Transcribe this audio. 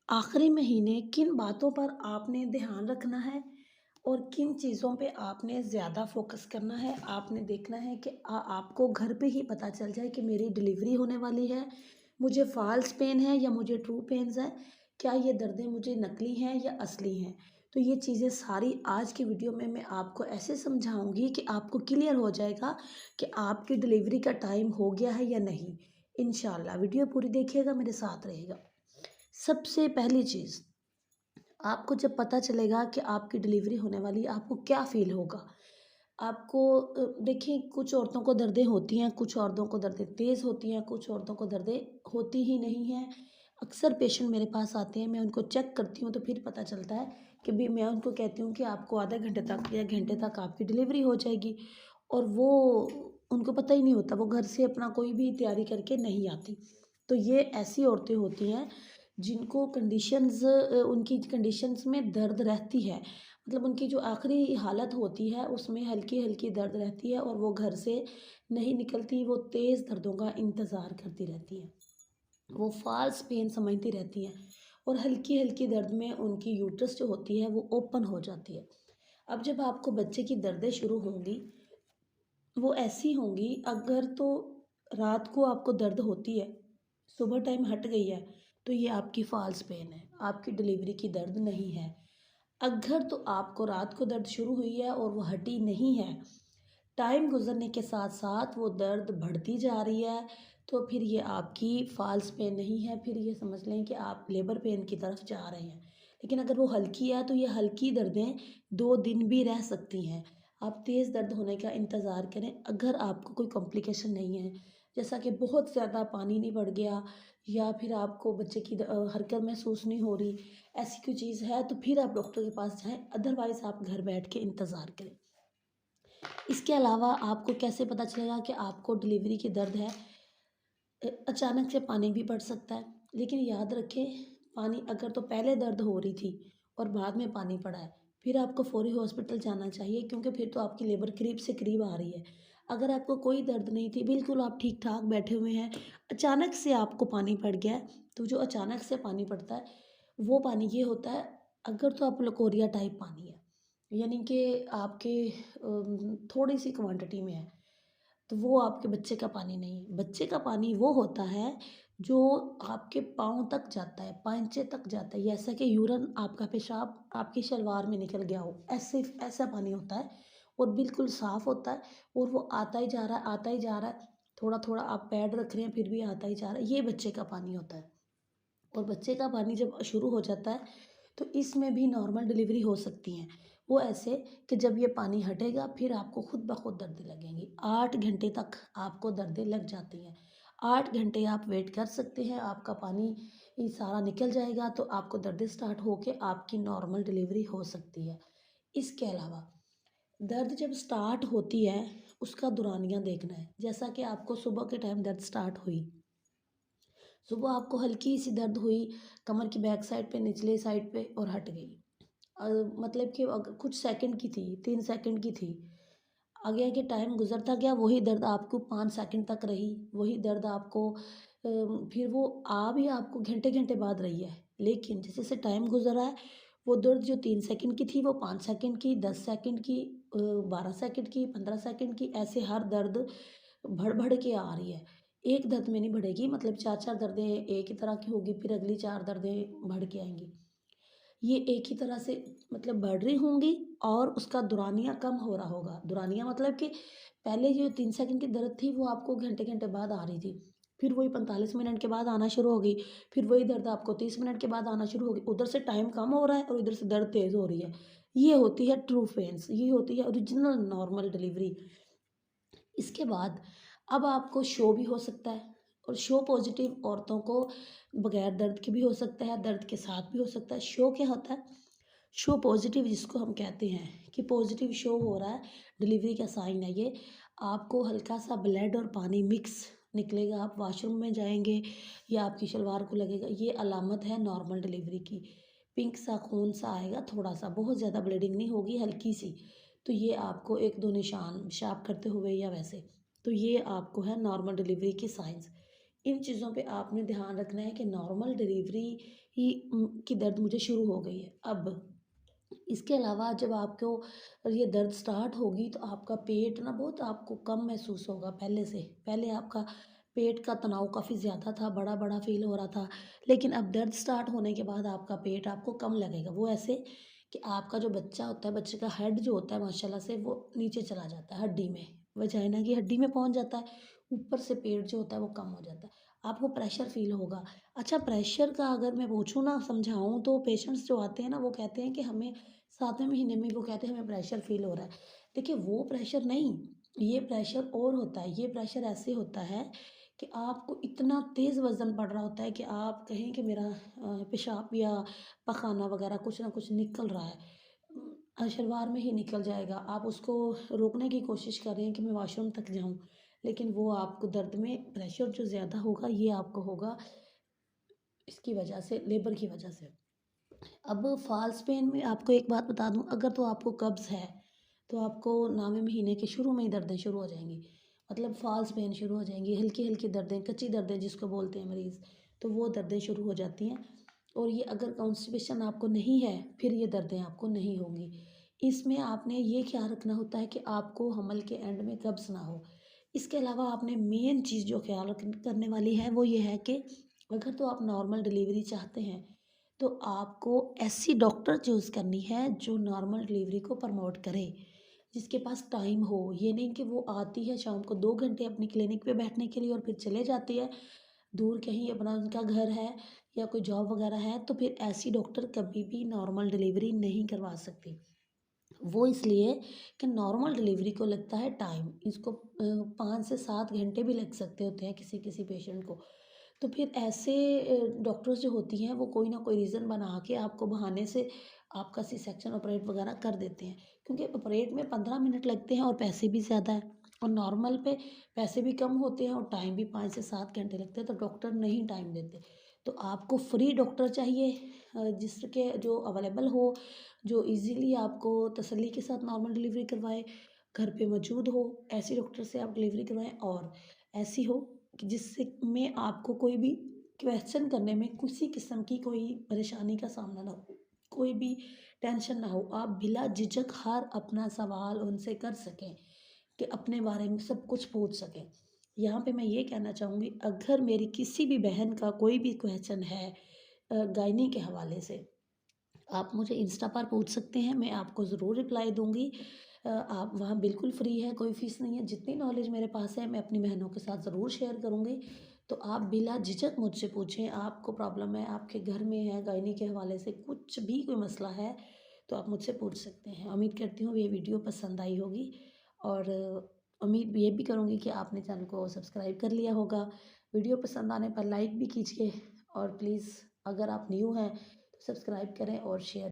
आखिरी महीने किन बातों पर आपने ध्यान रखना है और किन चीज़ों पे आपने ज़्यादा फोकस करना है। आपने देखना है कि आपको घर पे ही पता चल जाए कि मेरी डिलीवरी होने वाली है, मुझे फॉल्स पेन है या मुझे ट्रू पेन्स है, क्या ये दर्दें मुझे नकली हैं या असली हैं। तो ये चीज़ें सारी आज की वीडियो में मैं आपको ऐसे समझाऊंगी कि आपको क्लियर हो जाएगा कि आपकी डिलीवरी का टाइम हो गया है या नहीं। इंशाल्लाह वीडियो पूरी देखिएगा, मेरे साथ रहेगा। सबसे पहली चीज़, आपको जब पता चलेगा कि आपकी डिलीवरी होने वाली है, आपको क्या फ़ील होगा? आपको देखिए, कुछ औरतों को दर्दें होती हैं, कुछ औरतों को दर्दें तेज़ होती हैं, कुछ औरतों को दर्दें होती ही नहीं हैं। अक्सर पेशेंट मेरे पास आते हैं, मैं उनको चेक करती हूँ तो फिर पता चलता है कि भी मैं उनको कहती हूँ कि आपको आधे घंटे तक या घंटे तक आपकी डिलीवरी हो जाएगी, और वो उनको पता ही नहीं होता, वो घर से अपना कोई भी तैयारी करके नहीं आती। तो ये ऐसी औरतें होती हैं जिनको उनकी कंडीशंस में दर्द रहती है, मतलब उनकी जो आखिरी हालत होती है उसमें हल्की-हल्की दर्द रहती है और वो घर से नहीं निकलती, वो तेज़ दर्दों का इंतज़ार करती रहती हैं। वो फ़ाल्स पेन समझती रहती हैं और हल्की-हल्की दर्द में उनकी यूट्रस जो होती है वो ओपन हो जाती है। अब जब आपको बच्चे की दर्दें शुरू होंगी, वो ऐसी होंगी, अगर तो रात को आपको दर्द होती है, सुबह टाइम हट गई है, तो ये आपकी फ़ाल्स पेन है, आपकी डिलीवरी की दर्द नहीं है। अगर तो आपको रात को दर्द शुरू हुई है और वो हटी नहीं है, टाइम गुज़रने के साथ-साथ वो दर्द बढ़ती जा रही है, तो फिर ये आपकी फ़ाल्स पेन नहीं है, फिर ये समझ लें कि आप लेबर पेन की तरफ जा रहे हैं। लेकिन अगर वो हल्की है, तो ये हल्की दर्दें 2 दिन भी रह सकती हैं। आप तेज़ दर्द होने का इंतज़ार करें, अगर आपको कोई कॉम्प्लिकेशन नहीं है, जैसा कि बहुत ज़्यादा पानी नहीं बढ़ गया या फिर आपको बच्चे की हरकत महसूस नहीं हो रही, ऐसी कोई चीज़ है, तो फिर आप डॉक्टर के पास जाएँ, अदरवाइज़ आप घर बैठ के इंतज़ार करें। इसके अलावा आपको कैसे पता चलेगा कि आपको डिलीवरी की दर्द है? अचानक से पानी भी बढ़ सकता है, लेकिन याद रखें, पानी अगर तो पहले दर्द हो रही थी और बाद में पानी पड़ा है, फिर आपको फ़ौरी हॉस्पिटल जाना चाहिए, क्योंकि फिर तो आपकी लेबर करीब से करीब आ रही है। अगर आपको कोई दर्द नहीं थी, बिल्कुल आप ठीक-ठाक बैठे हुए हैं, अचानक से आपको पानी पड़ गया है, तो जो अचानक से पानी पड़ता है, वो पानी ये होता है, अगर तो आप लकोरिया टाइप पानी है, यानी कि आपके थोड़ी-सी क्वांटिटी में है, तो वो आपके बच्चे का पानी नहीं है। बच्चे का पानी वो होता है जो आपके पाँव तक जाता है, पांचे तक जाता है, जैसा कि यूरिन, आपका पेशाब आपकी शलवार में निकल गया हो, ऐसे ऐसा पानी होता है और बिल्कुल साफ़ होता है, और वो आता ही जा रहा है, आता ही जा रहा है, थोड़ा-थोड़ा आप पैड रख रहे हैं फिर भी आता ही जा रहा है, ये बच्चे का पानी होता है। और बच्चे का पानी जब शुरू हो जाता है, तो इसमें भी नॉर्मल डिलीवरी हो सकती हैं। वो ऐसे कि जब ये पानी हटेगा, फिर आपको खुद ब खुद दर्दें लगेंगी। 8 घंटे तक आपको दर्दें लग जाती हैं। 8 घंटे आप वेट कर सकते हैं, आपका पानी ये सारा निकल जाएगा, तो आपको दर्दें स्टार्ट होके आपकी नॉर्मल डिलीवरी हो सकती है। इसके अलावा दर्द जब स्टार्ट होती है, उसका दौरानिया देखना है। जैसा कि आपको सुबह के टाइम दर्द स्टार्ट हुई, सुबह आपको हल्की सी दर्द हुई कमर की बैक साइड पे, निचले साइड पे, और हट गई। मतलब कि कुछ सेकंड की थी, 3 सेकंड की थी। आगे आगे टाइम गुजरता गया, वही दर्द आपको 5 सेकंड तक रही, वही दर्द आपको फिर वो आ भी आपको घंटे घंटे बाद रही है। लेकिन जैसे जैसे टाइम गुजर रहा है, वो दर्द जो 3 सेकंड की थी, वो 5 सेकंड की, 10 सेकंड की, 12 सेकंड की, 15 सेकंड की, ऐसे हर दर्द बढ़ बढ़ के आ रही है। एक दर्द में नहीं बढ़ेगी, मतलब चार चार दर्दें एक ही तरह की होगी, फिर अगली 4 दर्दें बढ़ के आएंगी। ये एक ही तरह से मतलब बढ़ रही होंगी, और उसका दुरानिया कम हो रहा होगा। दुरानिया मतलब कि पहले जो 3 सेकंड की दर्द थी, वो आपको घंटे घंटे बाद आ रही थी, फिर वही 45 मिनट के बाद आना शुरू होगी, फिर वही दर्द आपको 30 मिनट के बाद आना शुरू होगी। उधर से टाइम कम हो रहा है और इधर से दर्द तेज़ हो रही है। ये होती है ट्रू पेन्स, ये होती है ओरिजिनल नॉर्मल डिलीवरी। इसके बाद अब आपको शो भी हो सकता है, और शो पॉजिटिव औरतों को बगैर दर्द के भी हो सकता है, दर्द के साथ भी हो सकता है। शो क्या होता है? शो पॉजिटिव जिसको हम कहते हैं कि पॉजिटिव शो हो रहा है, डिलीवरी का साइन है ये। आपको हल्का सा ब्लड और पानी मिक्स निकलेगा, आप वॉशरूम में जाएंगे या आपकी शलवार को लगेगा, ये अलामत है नॉर्मल डिलीवरी की। पिंक सा खून सा आएगा, थोड़ा सा, बहुत ज़्यादा ब्लीडिंग नहीं होगी, हल्की सी। तो ये आपको 1-2 निशान पेशाब करते हुए या वैसे, तो ये आपको है नॉर्मल डिलीवरी की साइंस। इन चीज़ों पे आपने ध्यान रखना है कि नॉर्मल डिलीवरी ही की दर्द मुझे शुरू हो गई है। अब इसके अलावा जब आपको ये दर्द स्टार्ट होगी तो आपका पेट ना बहुत आपको कम महसूस होगा पहले से। पहले आपका पेट का तनाव काफ़ी ज़्यादा था, बड़ा-बड़ा फ़ील हो रहा था। लेकिन अब दर्द स्टार्ट होने के बाद आपका पेट आपको कम लगेगा। वो ऐसे कि आपका जो बच्चा होता है, बच्चे का हेड जो होता है माशाल्लाह से वो नीचे चला जाता है हड्डी में, वजाइना की हड्डी में पहुँच जाता है। ऊपर से पेट जो होता है वो कम हो जाता है। आपको प्रेशर फ़ील होगा। अच्छा, प्रेशर का अगर मैं पूछूँ ना समझाऊँ तो पेशेंट्स जो आते हैं ना वो कहते हैं कि हमें 7वें महीने में वो कहते हैं हमें प्रेशर फ़ील हो रहा है। देखिए वो प्रेशर नहीं, ये प्रेशर और होता है। ये प्रेशर ऐसे होता है कि आपको इतना तेज़ वज़न बढ़ रहा होता है कि आप कहें कि मेरा पेशाब या पखाना वग़ैरह कुछ ना कुछ निकल रहा है। शलवार में ही निकल जाएगा। आप उसको रोकने की कोशिश कर रहे हैं कि मैं वॉशरूम तक जाऊँ, लेकिन वो आपको दर्द में प्रेशर जो ज़्यादा होगा ये आपको होगा इसकी वजह से, लेबर की वजह से। अब फ़ॉल्स पेन में आपको एक बात बता दूँ, अगर तो आपको कब्ज़ है, तो आपको 9वें महीने के शुरू में ही दर्दें शुरू हो जाएँगी। मतलब फ़ॉल्स पेन शुरू हो जाएँगी, हल्की-हल्की दर्दें, कच्ची दर्दें जिसको बोलते हैं मरीज़, तो वो दर्दें शुरू हो जाती हैं। और ये अगर कॉन्स्टिपेशन आपको नहीं है, फिर ये दर्दें आपको नहीं होंगी। इसमें आपने ये ख़्याल रखना होता है कि आपको हमल के एंड में कब्ज़ ना हो। इसके अलावा आपने मेन चीज़ जो ख़्याल रख करने वाली है, वो ये है कि अगर तो आप नॉर्मल डिलीवरी चाहते हैं, तो आपको ऐसी डॉक्टर चूज़ करनी है जो नॉर्मल डिलीवरी को प्रमोट करे, जिसके पास टाइम हो। ये नहीं कि वो आती है शाम को 2 घंटे अपनी क्लिनिक पे बैठने के लिए और फिर चले जाती है, दूर कहीं अपना उनका घर है या कोई जॉब वगैरह है, तो फिर ऐसी डॉक्टर कभी भी नॉर्मल डिलीवरी नहीं करवा सकती। वो इसलिए कि नॉर्मल डिलीवरी को लगता है टाइम, इसको 5 से 7 घंटे भी लग सकते होते हैं किसी-किसी पेशेंट को। तो फिर ऐसे डॉक्टर्स जो होती हैं वो कोई ना कोई रीज़न बना के आपको बहाने से आपका सी सेक्शन ऑपरेट वगैरह कर देते हैं। क्योंकि ऑपरेट में 15 मिनट लगते हैं और पैसे भी ज़्यादा हैं, और नॉर्मल पे पैसे भी कम होते हैं और टाइम भी 5 से 7 घंटे लगते हैं, तो डॉक्टर नहीं टाइम देते। तो आपको फ्री डॉक्टर चाहिए, जिसके जो अवेलेबल हो, जो ईज़िली आपको तसल्ली के साथ नॉर्मल डिलीवरी करवाए, घर पे मौजूद हो, ऐसी डॉक्टर से आप डिलीवरी करवाएँ, और ऐसी हो कि जिससे में आपको कोई भी क्वेश्चन करने में किसी किस्म की कोई परेशानी का सामना ना हो, कोई भी टेंशन ना हो। आप बिला झिझक हर अपना सवाल उनसे कर सकें, कि अपने बारे में सब कुछ पूछ सकें। यहाँ पे मैं ये कहना चाहूँगी, अगर मेरी किसी भी बहन का कोई भी क्वेश्चन है गायनी के हवाले से, आप मुझे इंस्टा पर पूछ सकते हैं, मैं आपको ज़रूर रिप्लाई दूँगी। आप वहाँ बिल्कुल फ्री है, कोई फ़ीस नहीं है। जितनी नॉलेज मेरे पास है मैं अपनी बहनों के साथ ज़रूर शेयर करूँगी। तो आप बिला झिझक मुझसे पूछें, आपको प्रॉब्लम है, आपके घर में है, गायनी के हवाले से कुछ भी कोई मसला है, तो आप मुझसे पूछ सकते हैं। उम्मीद करती हूँ ये वीडियो पसंद आई होगी, और उम्मीद ये भी करूँगी कि आपने चैनल को सब्सक्राइब कर लिया होगा। वीडियो पसंद आने पर लाइक भी कीजिए, और प्लीज़ अगर आप न्यू हैं तो सब्सक्राइब करें और शेयर